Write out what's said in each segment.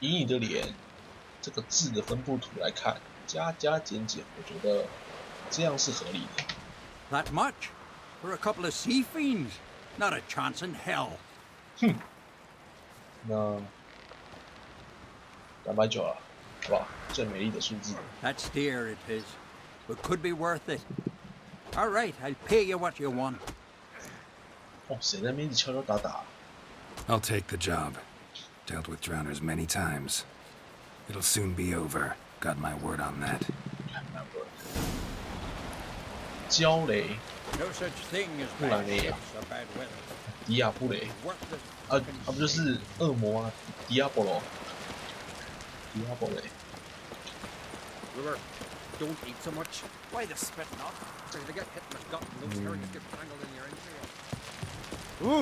以你的脸这个字的分布图来看，加加减减，我觉得这样是合理的。That much? For a couple of sea fiends? Not a chance in hell. 哼，那290了，好不好？最美丽的数字。That's dear, it is, but could be worth it. All right, I'll pay you what you want. 哦，谁在那边一直敲敲打打？I'll take the job. Dealt with drowners many times. It'll soon be over. Got my word on that. 焦雷， No such thing as 布兰雷亚， bad weather. 迪亚布雷，不就是恶魔啊？迪亚波罗，迪亚波雷。River, don't eat so much. Why the spit not? Trying to get hit in the gut and those areas get tangled in your entrails.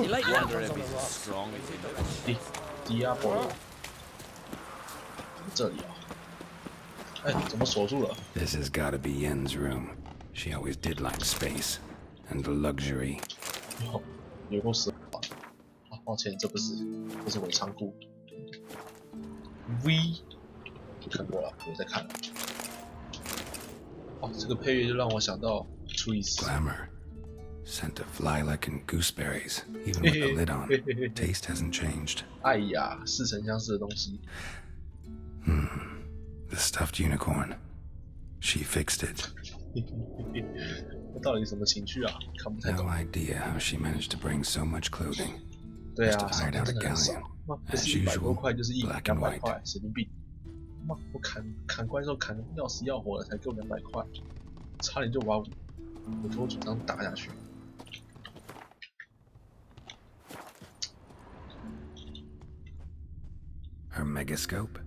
You like wonder if he's strong. 迪亚波罗，这里啊，哎，怎么锁住了？ This has got to be Yen's room. She always did like space and luxury. 有够死啊！抱歉，这不是我的仓库。V 看过了，我在看了。哦，这个配乐就让我想到 Trees。 Glamour, scent of lilac and gooseberries, even with the lid on. Taste hasn't changed. 哎呀，似曾相识的东西。The stuffed unicorn. She fixed it. 这到底什么情绪啊？看不太懂。 No idea how she managed to bring so much clothing. 对啊， Must have hired out a 真的很少。 galleon. 不是 As 100多 usual, 块，就是black and 200 white. 块，神经病！妈，我砍怪兽砍的要死要活的，才给我200块，差点就把我头主张打下去。 Her megascope?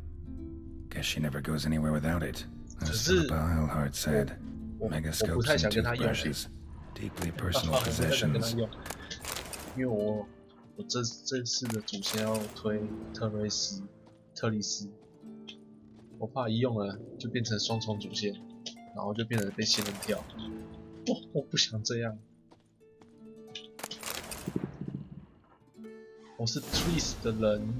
Guess she never goes anywhere without it. As 可是 Philippa Eilhart said, 我不 megascopes 太 and 想跟他用， toothbrushes, deeply 我 personal 不太想跟他 possessions. 用，因为我这次的主线要推特丽斯，我怕一用了就变成双重主线，然后就变成被仙人跳。我不想这样。我是 Trees 的人，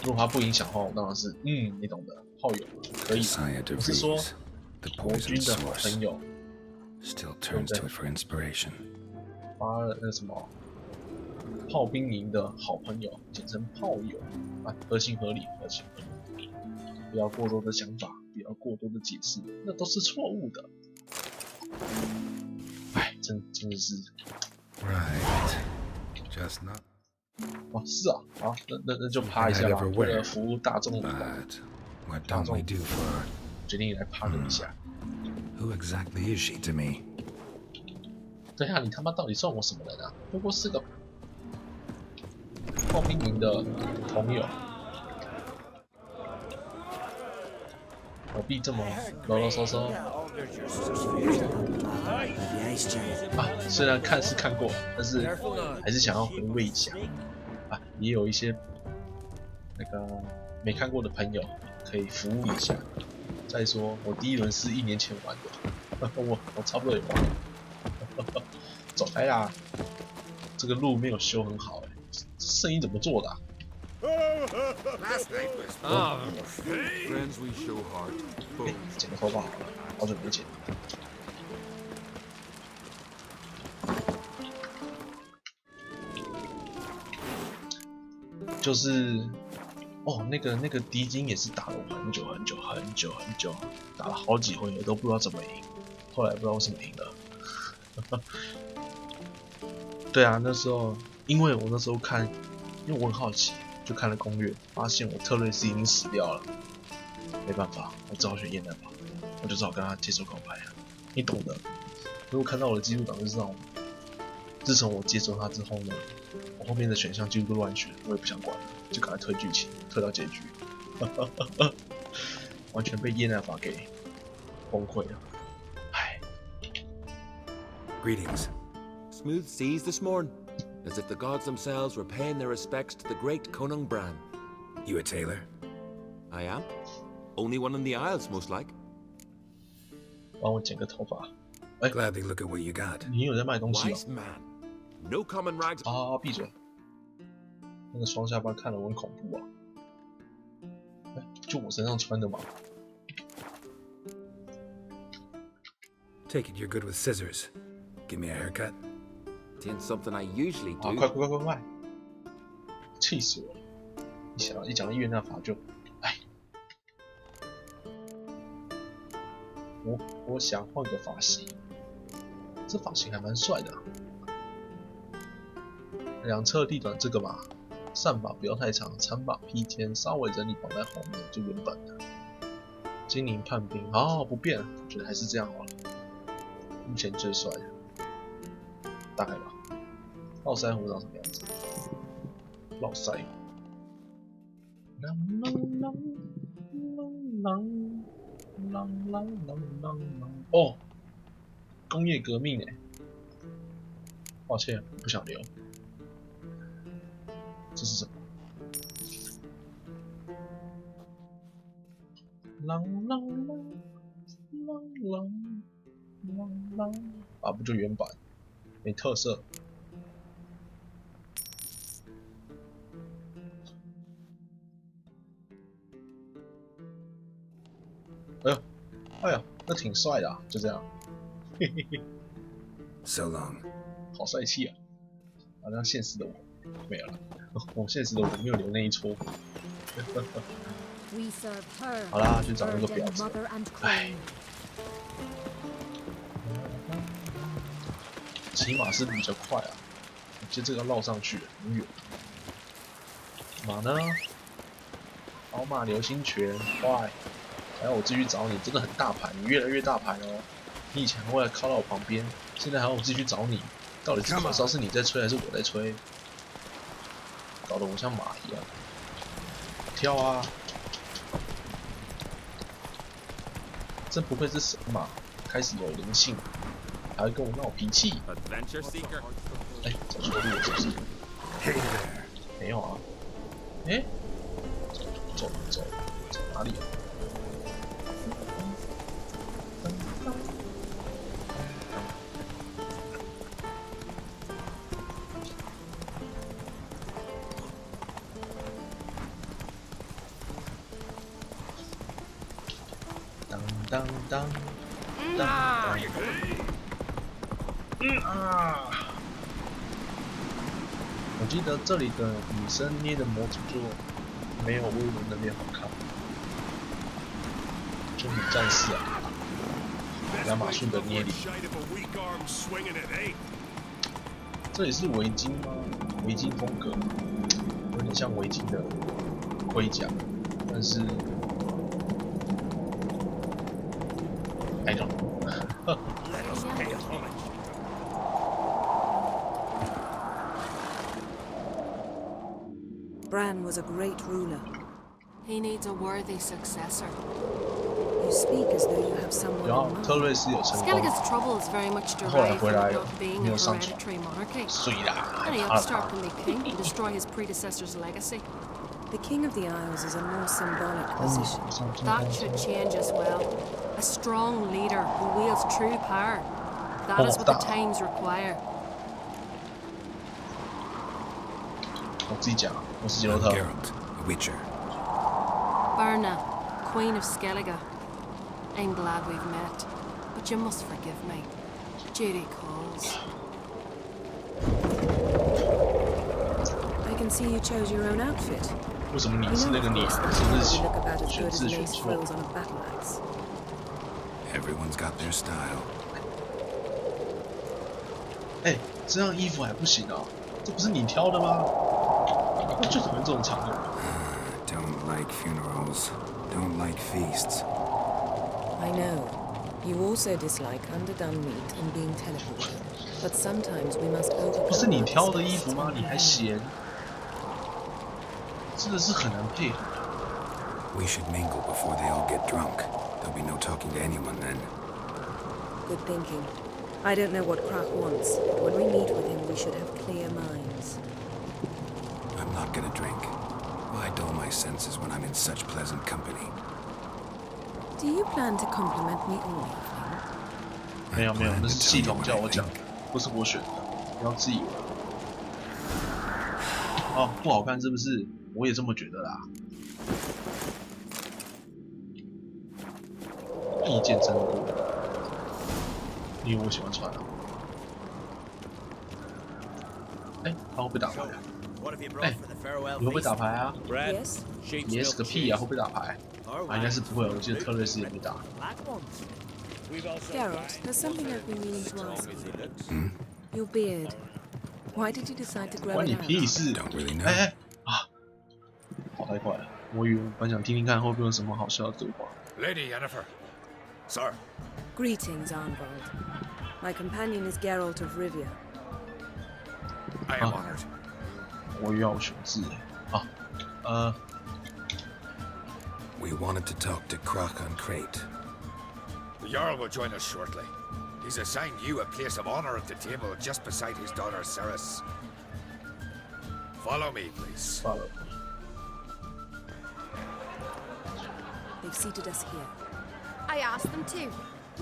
如果他不影响的话，我当然是你懂的，炮友可以。 Josiah 我是说 DeVries, the 国 poison 军的好 source, 朋友， still turns to it for inspiration. 发了那个什么炮兵营的好朋友，简称炮友啊，合情合理，合情合理。不要过多的想法，不要过多的解释，那都是错误的。哎，真的是， Right. Just not. 哦，是啊，好，那就趴一下吧，为了服务大众。 But what don't we do for 决定来趴了一下。 Who exactly is she to me? 对啊，你他妈到底算我什么人啊？不过是个炮兵营的朋友。 何必这么啰啰嗦嗦啊？虽然看是看过，但是还是想要回味一下啊。也有一些那个没看过的朋友可以服务一下。再说，我第一轮是1年前玩的，我差不多也玩了。走开啦！这个路没有修很好哎，这声音怎么做的啊？ Friends we show heart. 剪个头发好了，好久没剪。就是哦，那个敌军也是打了我很久，打了好几回合都不知道怎么赢，后来不知道为什么赢了。对啊，那时候因为我那时候看，因为我很好奇。 就看了攻略，发现我特瑞斯已经死掉了，没办法，我只好选燕南吧，我就只好跟他接受告白了，你懂的。如果看到我的记录档就知道，自从我接受他之后呢，我后面的选项几乎都乱选，我也不想管了，就赶快推剧情，推到结局，完全被燕南法给崩溃了，唉。Greetings. Smooth seas this morn, as if the gods themselves were paying their respects to the great Conung Bran. You a tailor? I am. Only one in the Isles, most like. 帮我剪个头发。 Gladly look at what you got. 你有在卖东西 Wise man. No common rags. 啊，闭嘴！那个双下巴看了我很恐怖啊！哎，就我身上穿的嘛。 Take it you're good with scissors. Give me a haircut. It ain't something I usually 啊， do. 快！气死我了！一讲到越南法就，哎，我想换个发型，这发型还蛮帅的、啊。两侧地短这个嘛，上把不要太长，长把披肩，稍微整理绑在后面就原本的。精灵叛兵，好不变，我觉得还是这样好了。目前最帅的，大概吧。络腮胡长什么样子？络腮。哦，工业革命哎，抱歉，不想留。这是什么？啊，不就原版，没特色。哎呀，那挺帅的、啊，就这样。嘿嘿嘿 So long. 好帅气啊！好像现实的我没有了，我现实的我没有留那一撮。好啦，去找那个婊子。哎，骑马是比较快啊，我觉得这个要绕上去很远。马呢？宝马流星拳，快！还要我继续找你，真的很大牌，你越来越大牌哦。你以前还会来靠到我旁边，现在还要我继续找你，到底是口哨是你在吹还是我在吹？搞得我像马一样。跳啊！真不愧是神马，开始有灵性，还会跟我闹脾气。哎，走错路了是不是？没有啊。哎，走哪里啊？当，我记得这里的女生捏的模组就没有威伦那边好看，就女战士啊，亚马逊的捏里。这里是围巾吗？围巾风格，有点像围巾的盔甲，但是。I don't know. Bran was a great ruler. He needs a worthy successor. You speak as though you have someone 然后 in mind. 特瑞斯有成功， Skellige's troubles very much 后来 derive 回 from 来 not being 没 a 有上场， hereditary monarchy. 睡啦， Any 怕了 upstart 他 can be king and destroy his predecessor's legacy. The King of the Isles is a more symbolic position. That should change as well. A strong leader who wields true power. That is what the times require. 我自己讲，我是杰洛 I'm 特。 Geralt, a Witcher. Berna, Queen of Skellige. I'm glad we've met, but you must forgive me. Duty calls. I can see you chose your own outfit. 为什么 You 你是 know, 那个 of 你， course, 我 that 是 you 不是 look about as 选 good as 字选 lace 错？ frills on a battle axe. Everyone's got their style. 哎，这样衣服还不行啊？这不是你挑的吗？我最讨厌这种场合。 Don't like funerals. Don't like feasts. I know. You also dislike underdone meat and being teleported. But sometimes we must 不是 overcome 你 our 挑的衣 disgust 服吗？ and 你还 companion. 嫌？真的是很难配合。 We should mingle before they all get drunk. There'll be no talking to anyone then. Good thinking. I don't know what Krach wants, but when we meet with him, we should have clear minds. I'm not gonna drink. Why dull my senses when I'm in such pleasant company? Do you plan to compliment me all evening? 没有没有， plan 那 to 是 tell 系 you 统 what 叫 I 我讲 think. 的，不是我选的，不要自以为。哦，不好看是不是？我也这么觉得啦。意见真多，因为我喜欢穿啊。哎，他会不会打牌啊？哎，你会不会打牌啊 Yes? ？Yes 个屁啊！会不会打牌？啊，应该是不会。我记得特瑞斯也没打。Geralt, there's something I've been meaning to ask you. Your beard. Why did you decide to grow 关 it 你 out? 屁事！ Don't really know. 哎啊，跑太快了。我以为本想听听看会不会有什么好笑的对话。 Lady Yennefer. Sir. Greetings, Arnvold. My companion is Geralt of Rivia. I am honored. 我又要选字啊，We wanted to talk to Croc on Crate. The Jarl will join us shortly. He's assigned you a place of honor at the table just beside his daughter Ceres. Follow me, please. 罢了。 They've seated us here. I asked them to.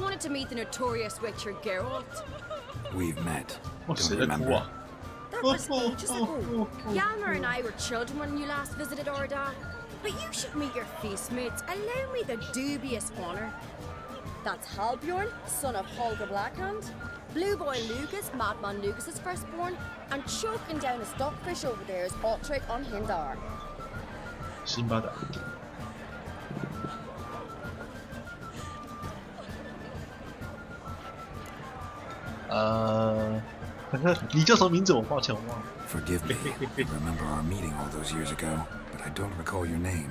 Wanted to meet the notorious Witcher Geralt. We've met. 哇，谁 Don't 在哭 remember. 啊？ That was ages ago. Yalmer and I were children when you last visited Orda. But you should meet your feast mates. Allow me the dubious honor. That's Halbjorn, son of Holger Blackhand. Blue Boy Lucas, Madman Lucas's firstborn. And choking down a stockfish over there is Otrick on Hindar. 辛巴达。你叫什么名字？我抱歉，我忘了。 Forgive me. I remember our meeting all those years ago, but I don't recall your name.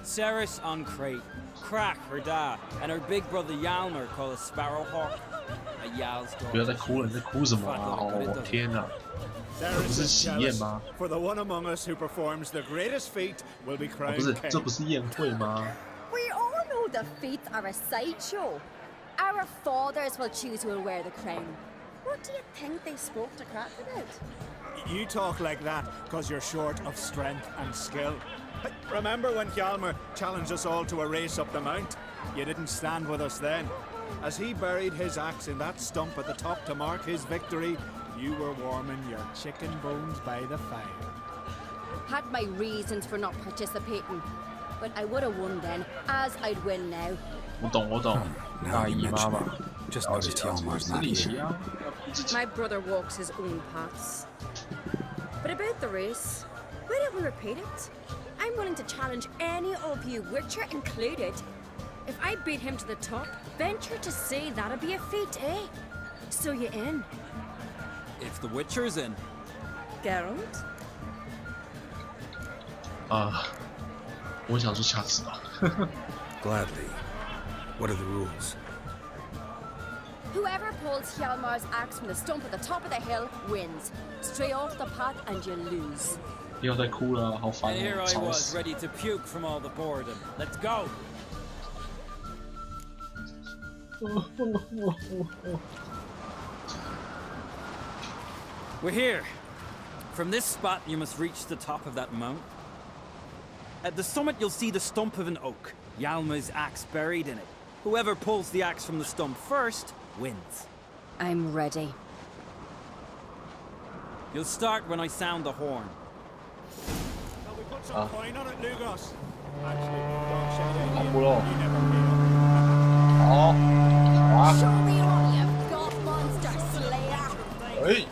Ceres on Crate, Crack her dad, and her big brother Yalmer called a Sparrowhawk. A Yal's 不要 dog. 再哭了，你在哭什么啊？哦，我天哪！这不是喜宴吗？ For the one among us who performs the greatest feat will be 哦， crowned 不是， king. 这不是宴会吗？ We all know the feats are a sideshow. Our fathers will choose who will wear the crown. What do you think they spoke to Crack about? You talk like that because you're short of strength and skill. Remember when Hjalmar challenged us all to a race up the mount? You didn't stand with us then. As he buried his axe in that stump at the top to mark his victory, you were warming your chicken bones by the fire. Had my reasons for not participating. But I would have won then, as I'd win now. 我懂，我懂。 Now 大 you 姨妈 mention 嘛， it. Just 了解 noticed 了解， Hjalmar's 是 not 利息 here. 啊，要顾自己。 My brother walks his own paths. But about the race, why don't we repeat it? I'm willing to challenge any of you, Witcher included. If I beat him to the top, venture to say that'd be a feat, eh? So you in? If the Witcher's in. Geralt? 啊，我想说下次吧。 Gladly. What are the rules? Whoever pulls Hjalmar's axe from the stump at the top of the hill wins. Stray off the path and you lose. 不要再哭了，好烦 And here 哦， I 吵 was, 死。 ready to puke from all the boredom. Let's go! We're here. From this spot, you must reach the top of that mount. At the summit, you'll see the stump of an oak, Yalma's axe buried in it. Whoever pulls the axe from the stump first wins. I'm ready. You'll start when I sound the horn. Shall we put some coin on it, Lugos? Actually, don't shout at Không you. mua đâu. You never paid up. 好，啊， Show me what you've got, monster slayer! 哎，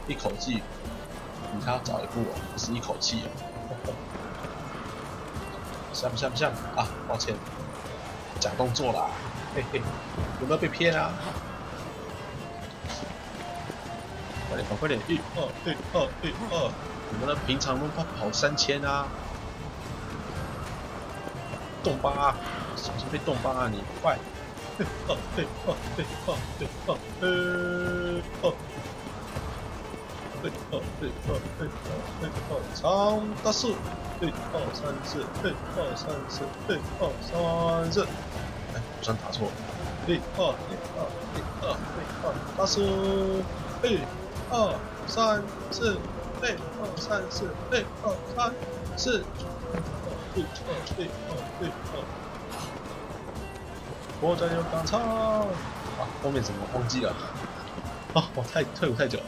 一口气比他早一步哦，不是一口气哦。像不像？不像啊？抱歉，假动作啦，嘿嘿，有没有被骗啊？快点跑，快点！1、2、1、2、1、2，你们的平常都跑3000啊！动八啊，小心被动八啊你！快！1、2、1、2、1、2、1、2、1、2。长大树，1、2、3、4，1、2、3、4，1、2、3、4。哎，好像打错了。1、2、1、2、1、2、1、2，大树，1、2、3、4，1、2、3、4，1、2、3、4。1、2、1、2、1、2。我在有钢叉。啊，后面怎么忘记了？啊，我退伍太久了。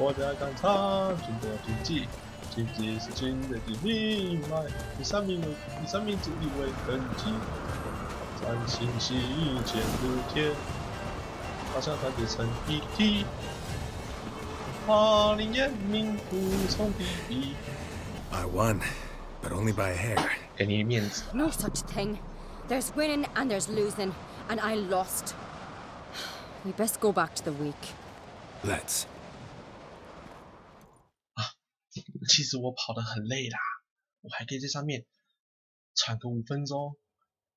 国家纲常，军国经济，经济是军人的命脉，以三民主义为根基，战信息坚如铁，好像团结成一体，华令严明，服从第一。I won, but only by a hair. 给你面子。 No such thing. There's winning and there's losing, and I lost. We best go back to the week. Let's. 其实我跑得很累啦，我还可以在上面喘个5分钟，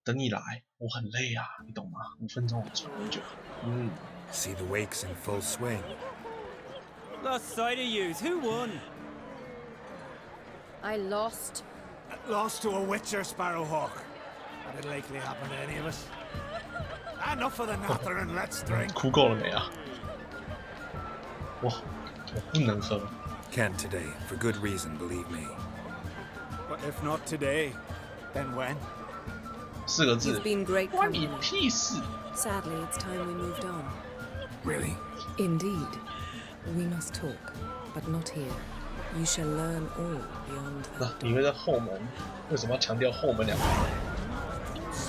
等你来。我很累啊，你懂吗？5分钟我喘多久？See the wakes in full swing. Lost sight of yous. Who won? I lost. Lost to a Witcher Sparrowhawk. That'd likely happen to any of us. Enough of the natter and let's drink. 哭够了没啊？我不能喝。 Can't today, for good reason, believe me. But if not today, then when? 4个字 You've been great 关你 company. 屁事！ Sadly, it's time we moved on. Really? Indeed. We must talk, but not here. You shall learn all beyond 那 that 你会在后门，为什么要强调后门2个字？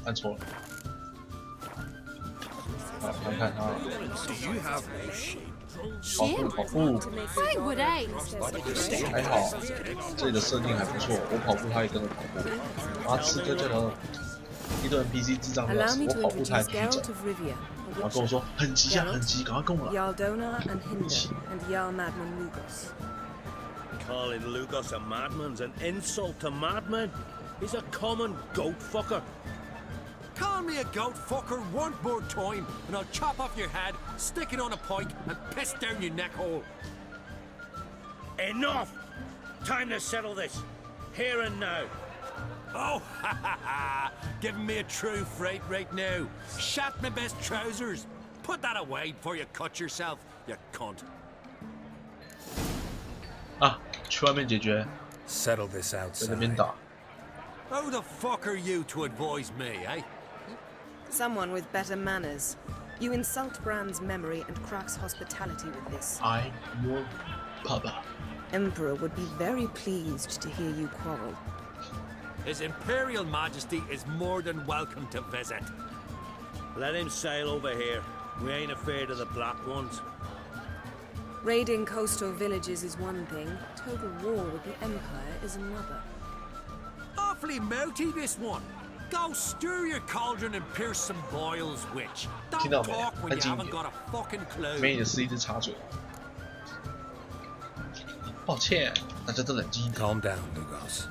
按错了。好，看看啊。跑步。 Why would I? 还好，这里的设定还不错。我跑步，他也跟着跑步。然后刺客就能一堆 NPC 智障的要 Allow 死， me 我 to 跑步他还 introduce 可以走 Geralt。of Rivia, 然后跟我说很急啊，很急，赶快跟我来。 Yaldona and Hinder, and Jarl Madman Lugos. Calling Lugos a madman's an insult to madmen. He's a common goat fucker. Call me a goat fucker one more time, and I'll chop off your head, stick it on a pike, and piss down your neck hole. Enough! Time to settle this. Here and now. Oh, ha ha ha! Giving me a true fright right now. Shat my best trousers. Put that away before you cut yourself, you cunt. 啊，去外面解决， Settle this 在那边 outside. 打。 Who the fuck are you to advise me, eh? Someone with better manners. You insult Bran's memory and Krak's hospitality with this. I'm your papa. Emperor would be very pleased to hear you quarrel. His Imperial Majesty is more than welcome to visit. Let him sail over here. We ain't afraid of the black ones. Raiding coastal villages is one thing. Total war with the Empire is another. Awfully mouty, this one. Go stir your cauldron and pierce some boils, witch. 听 Don't 到没？ talk 很 when you 经 haven't 典。 got a fucking clue. 美女是一只插嘴。抱歉，大家都冷静一点。 Calm down, Lugos.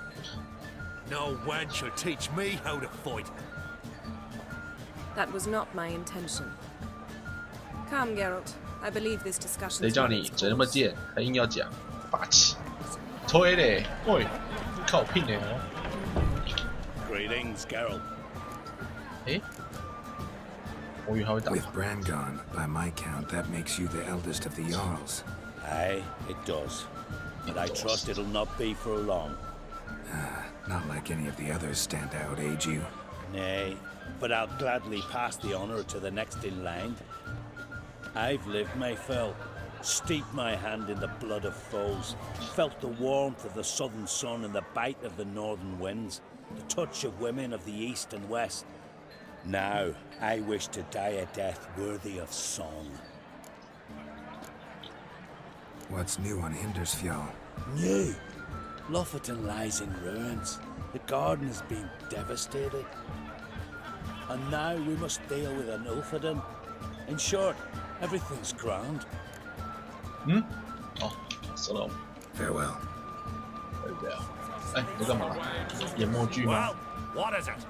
No wench will teach me how to fight. That was not my intention. Come, Geralt. I believe this discussion. 谁叫你嘴那么贱，还硬要讲，霸气。推嘞，喂，靠拼嘞哦。 Greetings, Geralt. 诶，我以为他会打。 With Bran gone, by my count, that makes you the eldest of the Jarls. Aye, it does. But I trust it'll not be for long. Not like any of the others stand out, age you. Nay, but I'll gladly pass the honour to the next in line. I've lived my fill, steeped my hand in the blood of foes, felt the warmth of the southern sun and the bite of the northern winds, the touch of women of the east and west. Now, I wish to die a death worthy of song. What's new on Hindersfjall? New. Lofferton lies in ruins. The garden has been devastated. And now we must deal with an Ulfheden. In short, everything's grand. 哦，死了。 Farewell. 对不对啊？哎，你在干嘛？演默剧吗？ Well, what is it?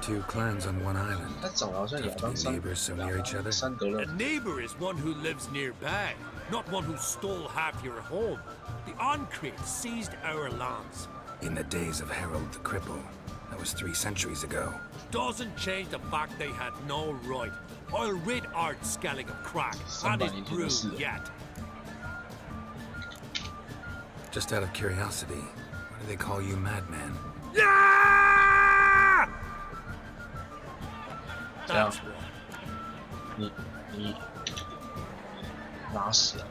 Two clans on one island. 他长得好像亚 Tough to 当 be 山 neighbors so near each other. 山德 A 勒。 neighbour is one who lives nearby, not one who stole half your home. The Oncrate seized our lands. In the days of Harold the Cripple. That was 3 centuries ago. Doesn't change the fact they had no right. I'll rid Art Skellig of Krak and his brood yet. Just out of curiosity, why do they call you Madman? Yeah! 这样，你拉屎了，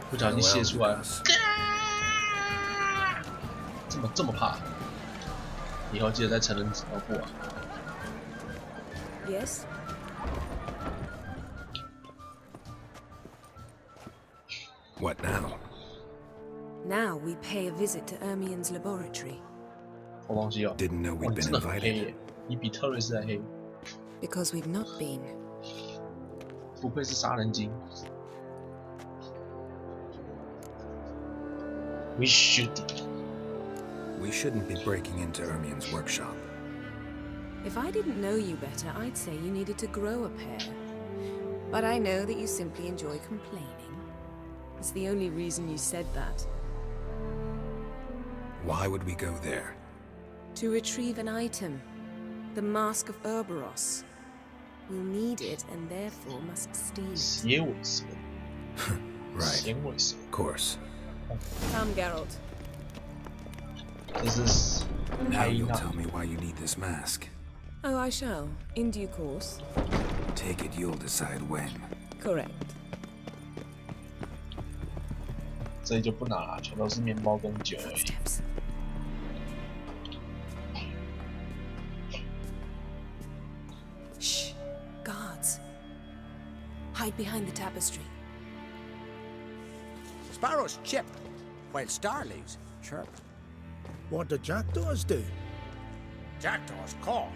不小心泄出来了，这么怕，以后记得在成人纸尿布啊。Yes? What now? Now we pay a visit to Ermien's laboratory. 偷东西哦。 Didn't know 哇， we'd 你 been 真的很黑 invited. 耶，你比特瑞斯还黑， Because we've not been. 不愧是杀人精。We shouldn't be breaking into Ermien's workshop. If I didn't know you better, I'd say you needed to grow a pair. But I know that you simply enjoy complaining. It's the only reason you said that. Why would we go there? To retrieve an item. The Mask of Ouroboros. We'll need it and therefore must steal it. 邪尾蛇， Right. 咸尾蛇， Of course. Come, Geralt. 这是 Now 海 you'll 娜。 tell me why you need this mask. Oh, I shall. In due course. Take it you'll decide when. Correct. 这里就不拿了，全都是面包跟酒而已。 Footsteps. Shh. Guards. Hide behind the tapestry. Sparrows chip, while starlings chirp. What do jackdaws do? Jackdaws caw.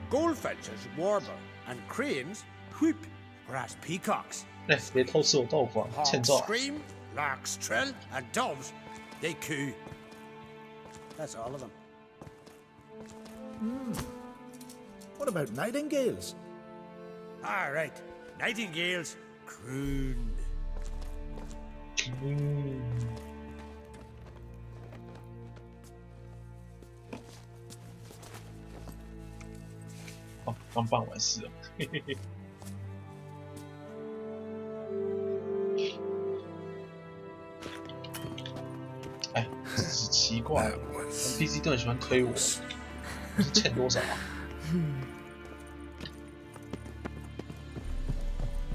Goldfinches warble, and cranes whoop, whereas peacocks 哎，别偷吃我豆腐啊，欠 hawks 揍啊！ scream, larks trill, and doves they coo. That's all of them. What about nightingales? All right, nightingales croon. 哦，刚办完事了，嘿嘿嘿。哎，真是奇怪 That was ，NPC 都很喜欢推我，我是欠多少啊？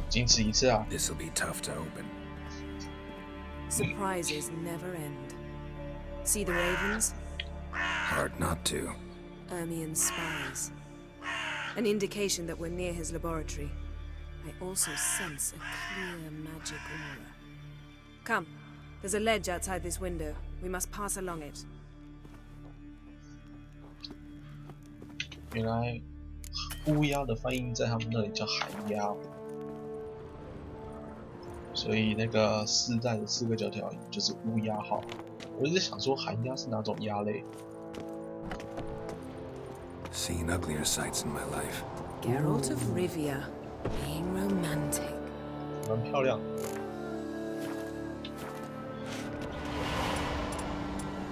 仅此一次啊！ This'll be tough to open. Surprises never end. See the ravens? Hard not to. Ermien's spies. An indication that we're near his laboratory. I also sense a clear magic aura. Come, there's a ledge outside this window. We must pass along it. 原来乌鸦的翻译在他们那里叫寒鸦，所以那个4代的4个角条就是乌鸦号。我一直想说寒鸦是哪种鸦类。 Seen uglier sights in my life. Geralt of Rivia, being romantic. 蛮漂亮的。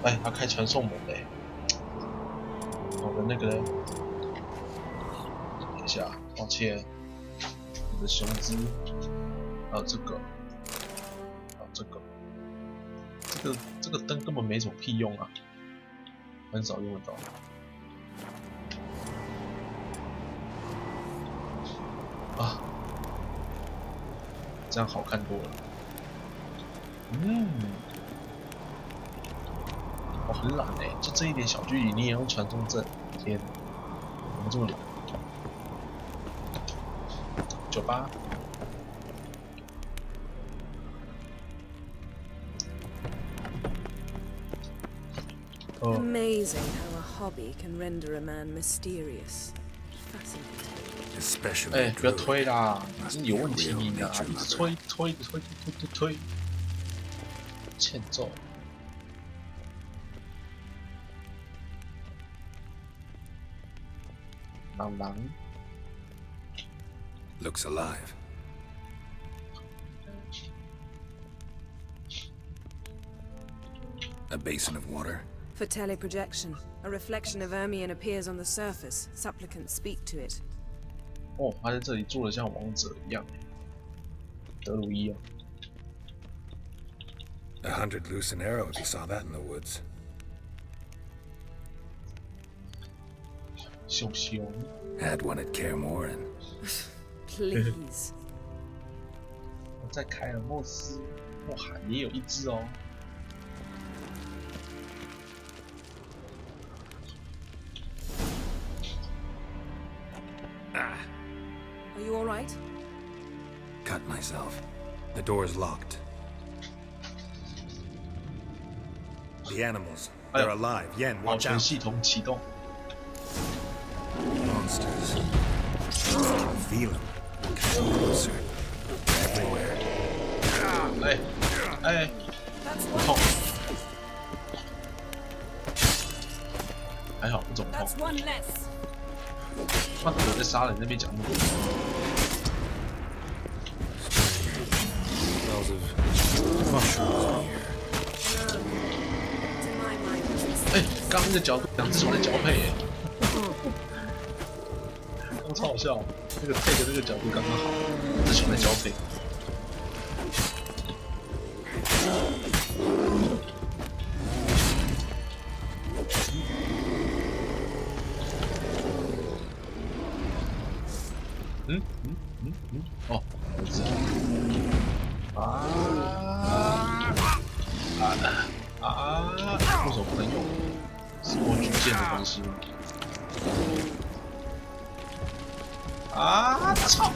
哎，他开传送门嘞！我的那个嘞，等一下，抱歉，我的雄姿，还有这个，还有这个，这个灯根本没什么屁用啊，很少用得到。 啊，这样好看多了。我很懒哎，就这一点小距离你也用传送阵，天，怎么这么懒？98。Amazing how a hobby can render a man mysterious. Fascinating. Especially 哎， a 不要 druid. 推啦， Must 真 be 有 a 问题 real 你啊， nature 一直 lover. 推，欠揍。狼 Looks alive. A basin of water. For teleprojection, a reflection of Ermien appears on the surface. Supplicants speak to it. 哦，他在这里做的像王者一样，德鲁伊啊。 100 loose an arrow if you saw that in the woods. 熊熊。 Had one at Kaer Please. 在凯尔莫斯莫海也有一只哦。Are you all right? Cut myself. The door's locked. The animals. They're alive. Yen, 保 watch 全 out. 系统启动。 Monsters. Feel them. Coming closer. Everywhere. 哎哎，痛！还好不怎么痛。 One less. 他躲在沙人那边讲那么多。 Smells of mushrooms in here. To my mind, 哎，刚刚那个角度，两只手在交配耶，刚超好笑，那个配的那个角度刚刚好，两只手在交配。哦，不知道。为什么不能用？是我举剑的关系吗？啊！操！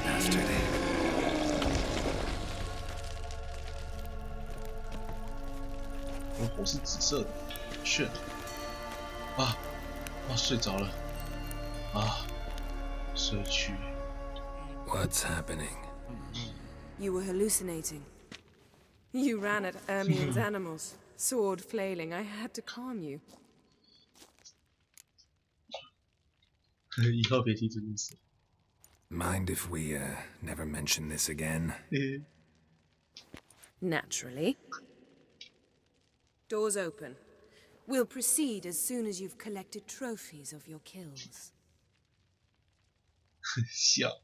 我火是紫色的，炫！睡着了。睡去。 What's happening? you were hallucinating. You ran at Ermien's animals, sword flailing. I had to calm you. 以后别提这件事。 Mind if we never mention this again? Naturally. Doors open. We'll proceed as soon as you've collected trophies of your kills. 笑。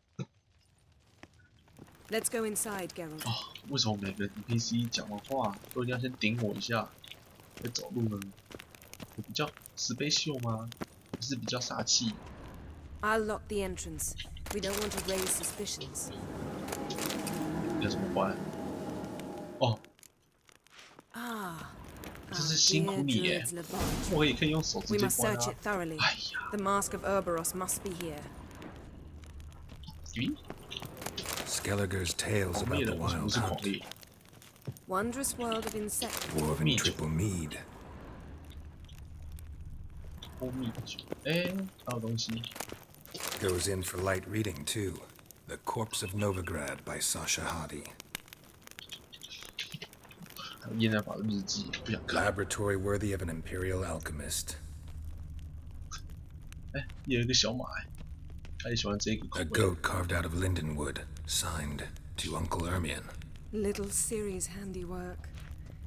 Let's go inside, Geralt. 为什么每个 NPC 讲完话都一定要先顶我一下再走路呢？我比较special吗？还是比较煞气？ I'll lock the entrance. We don't want to raise suspicions. 有什么关？哦， Ah. 这是辛苦你耶！我也可以用手直 We 接 must 关 search 啊 it！thoroughly. 哎呀， The mask of Urboros must be here. Skelliger's tales 狂 about 猎 the 的为什么 wild 是狂 hunt. 猎？ Wondrous world of insect. Dwarven triple mead. 蜂蜜酒，哎，还有东西。 Goes in for light reading, too. The Corpse of Novigrad by Sasha Hadi. 还有燕那法的日记，不想看。 Laboratory worthy of an imperial alchemist. 哎，也有一个小马哎，他也喜欢这个口 A 味。 goat carved out of lindenwood, signed to Uncle Ermion. Little Ciri's handiwork.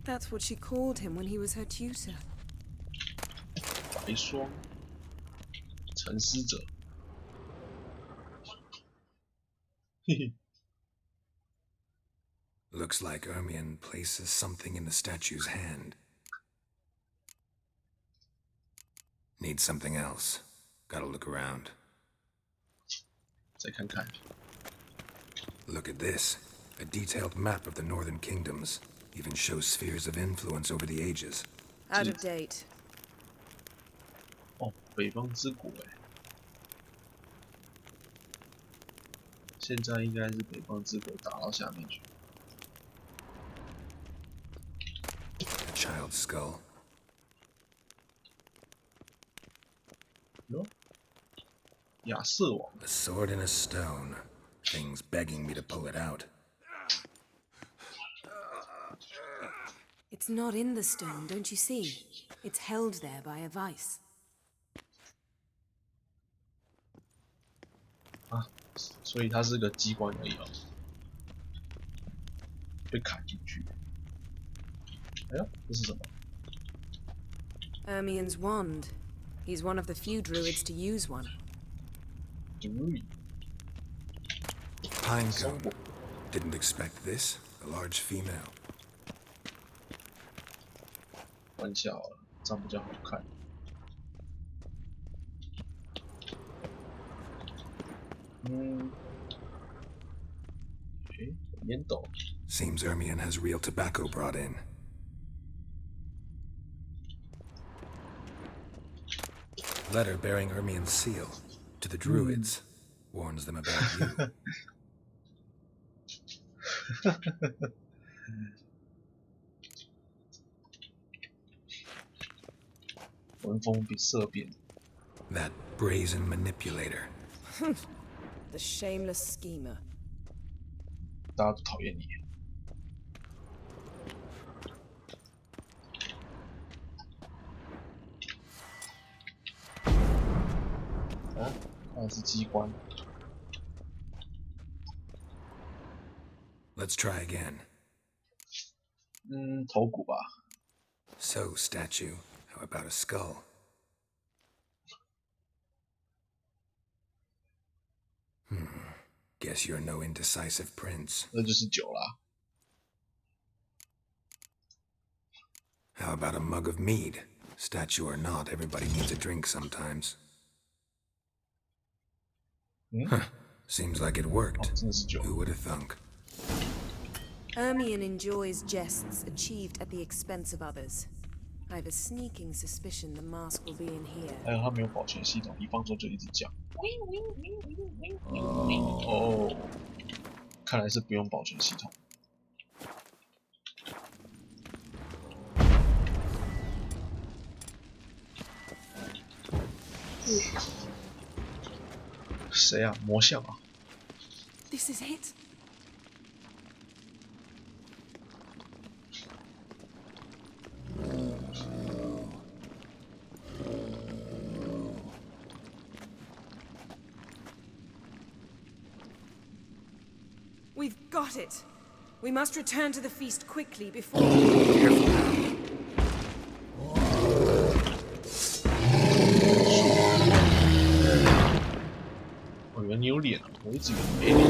That's what she called him when he was her tutor. 白霜，沉思者。嘿嘿。 Looks like Ermion places something in the statue's hand. Need something else. Gotta look around. 再看看。 Look at this. A detailed map of the northern kingdoms. Even shows spheres of influence over the ages. Out of date. 哦，北方之国哎，现在应该是北方之国打到下面去。 A child's skull. 哟，亚瑟王。 A sword in a stone. Things begging me to pull it out. It's not in the stone, don't you see? It's held there by a vice. 啊，所以它是个机关而已哦，被砍进去。哎呀，这是什么？ Ermien's wand. He's one of the few druids to use one. Pinecone. Didn't expect this. A large female. 关笑了，这样比较好看。烟斗。 Seems Ermion has real tobacco brought in. Letter bearing Ermion's seal to the druids. Warns them about you. 文风比色变。 That brazen manipulator. The shameless schemer. 大家都讨厌你。哦，看来是机关。 Let's try again. 头骨吧。 So, statue, how about a skull? Guess you're no indecisive prince. 那就是酒啦。 How about a mug of mead? Statue or not, everybody needs a drink sometimes. Huh. Seems like it worked. Who would have thunk? Ermion enjoys jests achieved at the expense of others. I have a sneaking suspicion the mask will be in here. 还有它没有保全系统，一放松就一直叫。哦，看来是不用保全系统。谁啊？魔像啊！ This is it. We've got it. We must return to the feast quickly before. Careful now. 我以为你有脸啊，我一直以为没脸。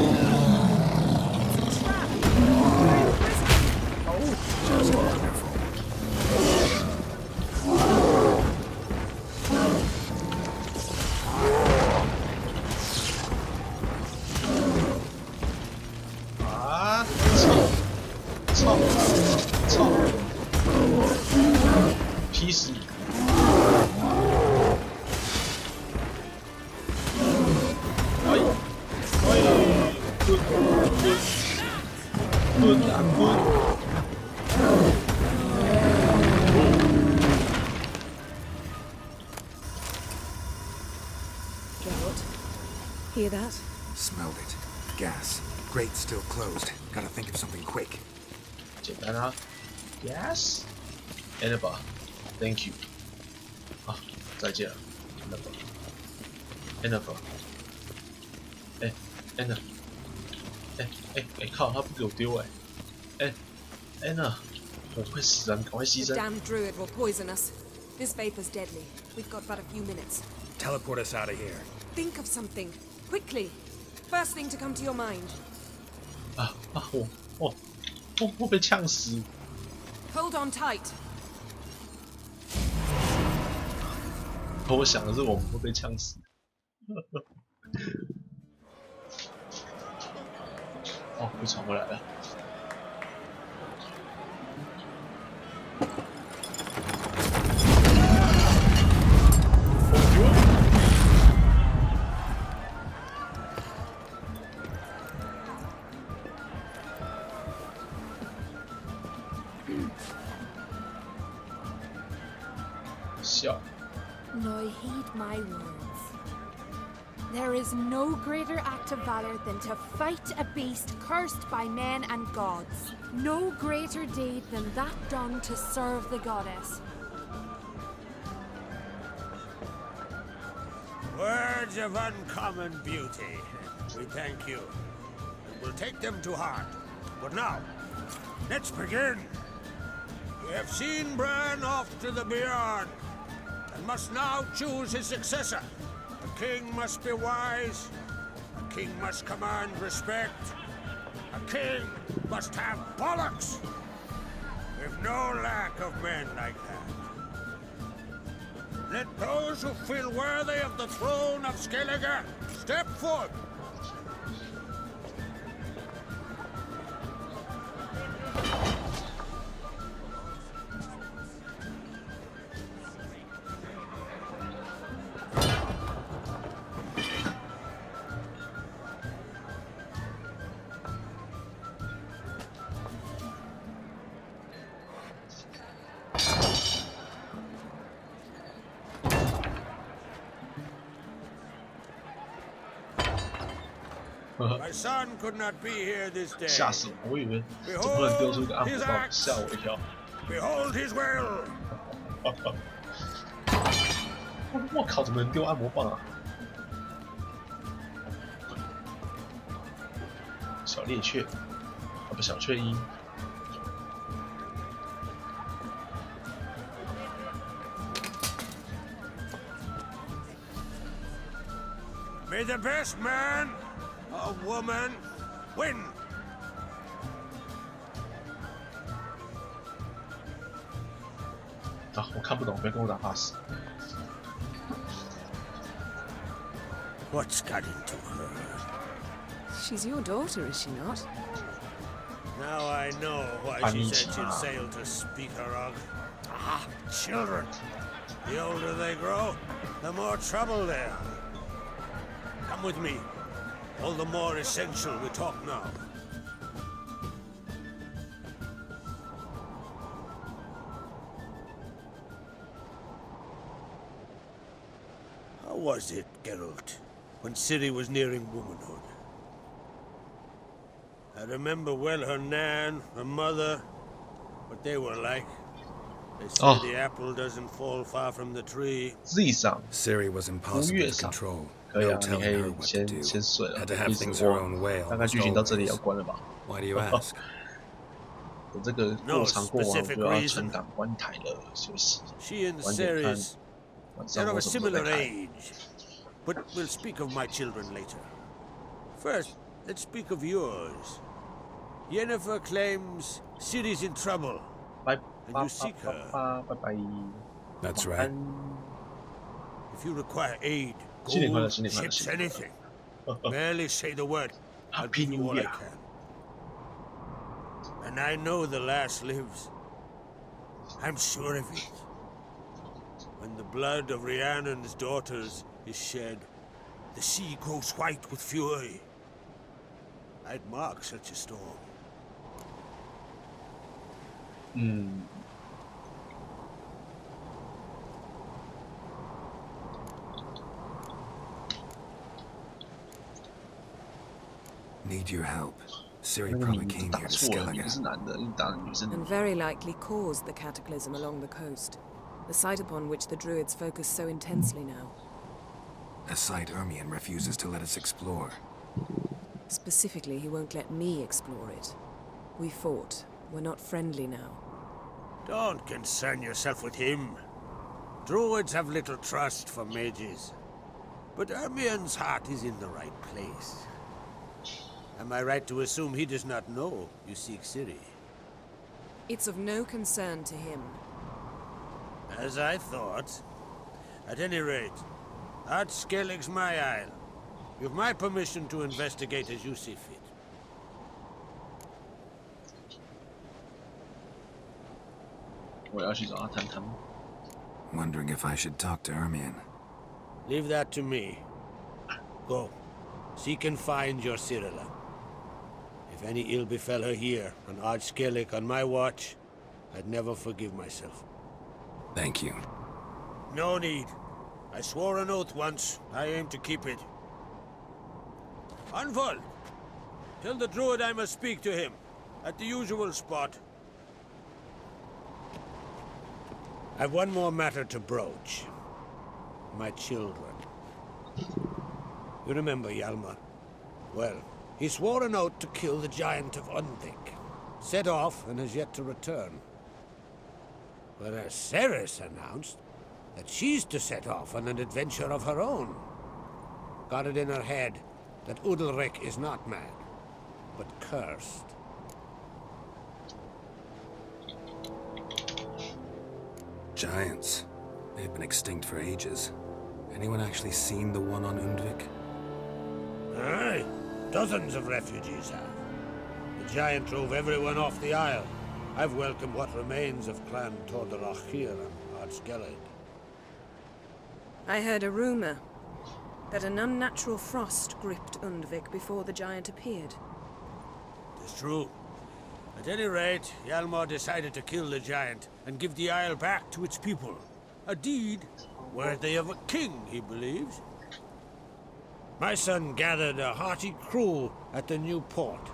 P12，Geralt, hear that? Smelled it. Gas. Grate still closed. Gotta think of something quick. 简单啊 ，Yes， Annabelle，Thank you。啊，再见了 ，Annabelle，哎 ，Anna， 哎，靠，他不给我丢哎，Anna， 我会死啊，你赶快牺 The 牲。 damned druid will poison us. This vapor's deadly. We've got but a few minutes. Teleport us out of here. Think of something. Quickly. First thing to come to your mind. 我被呛死。 Hold on tight. 我想的是我们会被呛死。哦，被传过来了。笑。 Now heed my words. There is no greater act of valor than to fight a beast cursed by men and gods. No greater deed than that done to serve the goddess. Words of uncommon beauty. We thank you. We'll take them to heart. But now, let's begin. We have seen Bran off to the beyond, and must now choose his successor. A king must be wise. A king must command respect. A king must have bollocks. We've no lack of men like that. Let those who feel worthy of the throne of Skellige step forth. My son could not be here this day. 吓死我！我以为怎么能丢出一个暗火炮，吓我一跳。 Behold his will. 我靠，怎么能丢按摩棒啊？小猎雀，啊不，小雀鹰。 May the best man or woman win. 啊，我看不懂，别跟我打 pass。 What's got into her? She's your daughter, is she not? Now I know why she said she'd sail to speak her of. Ah, children. The older they grow, the more trouble they are. Come with me. All the more essential we talk now. How was it, Geralt, when Ciri was nearing womanhood? I remember well her nan, her mother, what they were like. They say the apple doesn't fall far from the tree. Ciri was impossible to control. No telling her what to do. Had to have things her own way almost always. Why do you ask? 等这个过场过完，我就要存档关台了，休息。 She and Ceres, they're of a similar age. But we'll speak of my children later. First, let's speak of yours. Yennefer claims Ciri's in trouble, and you seek her. That's right. If you require aid, gold, ships, anything, merely say the word. I'll give you all I can. And I know the lass lives. I'm sure of it. When the blood of Rhiannon's daughters is shed, the sea grows white with fury. I'd mark such a storm. Need your help. Ciri probably came here to Skellige. And very likely caused the cataclysm along the coast, the site upon which the Druids focus so intensely now. A site Ermion refuses to let us explore. Specifically, he won't let me explore it. We fought. We're not friendly now. Don't concern yourself with him. Druids have little trust for mages. But Ermion's heart is in the right place. Am I right to assume he does not know you seek Ciri? It's of no concern to him. As I thought. At any rate, Ard Skellig's my isle. You've my permission to investigate as you see fit. Wondering if I should talk to Ermion. Leave that to me. Go. Seek and find your Cirilla. If any ill befell her here, on Ard Skellig on my watch, I'd never forgive myself. Thank you. No need. I swore an oath once. I aim to keep it. Anvald! Tell the druid I must speak to him. At the usual spot. I've one more matter to broach. My children. You remember Hjalmar? Well, he swore an oath to kill the giant of Undvik. Set off and has yet to return. Whereas Ceres announced that she's to set off on an adventure of her own. Got it in her head that Udalric is not mad, but cursed. Giants. They've been extinct for ages. Anyone actually seen the one on Undvik? Aye. Dozens of refugees have. The giant drove everyone off the isle. I've welcomed what remains of Clan Tordarach here on Ard Skellig. I heard a rumor that an unnatural frost gripped Undvik before the giant appeared. It's true. At any rate, Hjalmar decided to kill the giant and give the isle back to its people. A deed worthy of a king, he believes. My son gathered a hearty crew at the new port.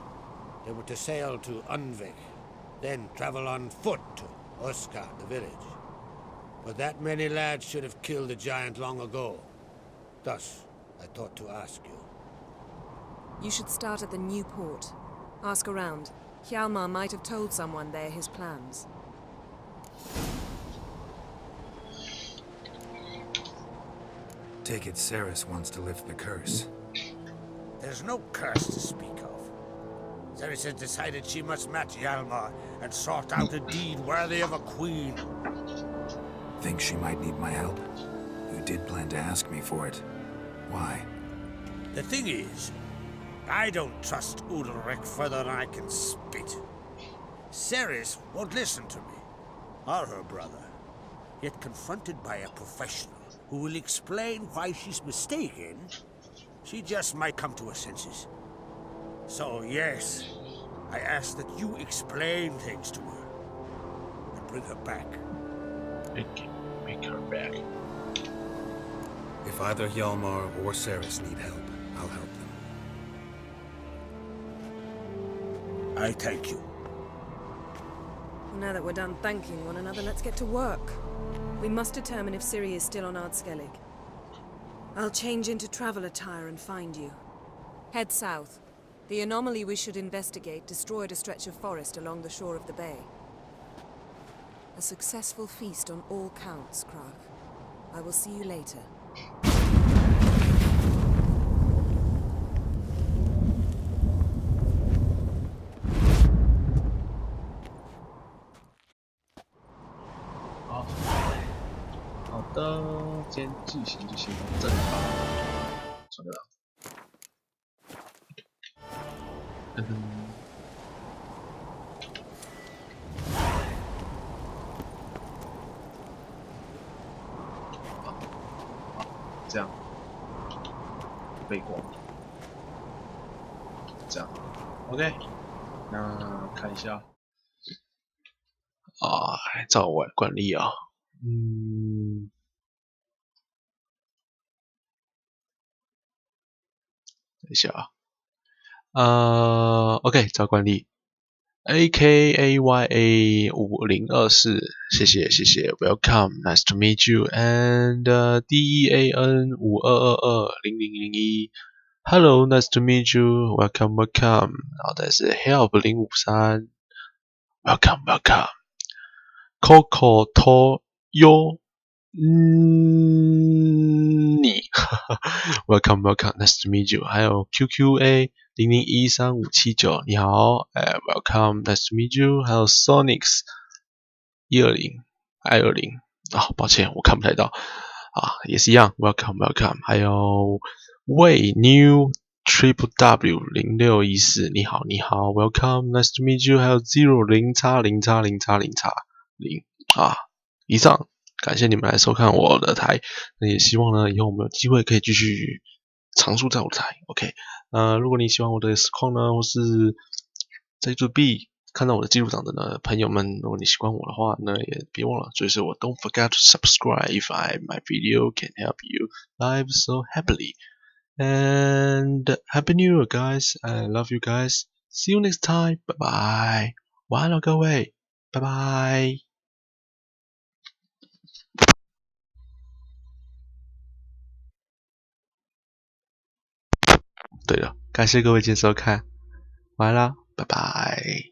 They were to sail to Unvik, then travel on foot to Uska, the village. But that many lads should have killed the giant long ago. Thus, I thought to ask you. You should start at the new port. Ask around. Hjalmar might have told someone there his plans. Take it Ceres wants to lift the curse. There's no curse to speak of. Ceres has decided she must match Hjalmar and sort out a deed worthy of a queen. Think she might need my help? You did plan to ask me for it. Why? The thing is, I don't trust Ulrich further than I can spit. Ceres won't listen to me, or her brother. Yet confronted by a professional who will explain why she's mistaken, she just might come to her senses. So yes, I ask that you explain things to her and bring her back. Make her back. If either Hjalmar or Ceres need help, I'll help them. I thank you. Well, now that we're done thanking one another, let's get to work. We must determine if Ciri is still on Ardskellig. I'll change into travel attire and find you. Head south. The anomaly we should investigate destroyed a stretch of forest along the shore of the bay. A successful feast on all counts, Krach. I will see you later.好的，今天剧情就先到这里吧。算了，这样背光，这样 ，OK。那看一下啊，照我惯例啊，等一下啊，OK，照惯例 AKAYA5024，谢谢谢谢 ，Welcome，Nice to meet you，and DEAN52220001，Hello，Nice to meet you，Welcome Welcome，然后再是 Help053，Welcome Welcome，Coco Toyo。你，Welcome Welcome，Nice to meet you。还有 QQA001359，你好，Welcome，Nice to meet you。还有 Sonics120，I20，抱歉我看不太到啊，也是一样，Welcome Welcome。还有 WayNew，Triple W0614，你好，Welcome，Nice to meet you。还有 0x0x0x0x0啊，以上。感谢你们来收看我的台，那也希望呢以后我们有机会可以继续常驻在我的台。OK， 如果你喜欢我的实况呢，或是在 YouTube 看到我的记录档的呢朋友们，如果你喜欢我的话呢，也别忘了追随我 ，Don't forget to subscribe if my video can help you live so happily. And Happy New Year, guys! I love you guys. See you next time. Bye bye. 晚安了各位，拜拜。对了，感谢各位今天收看，晚安啦，拜拜。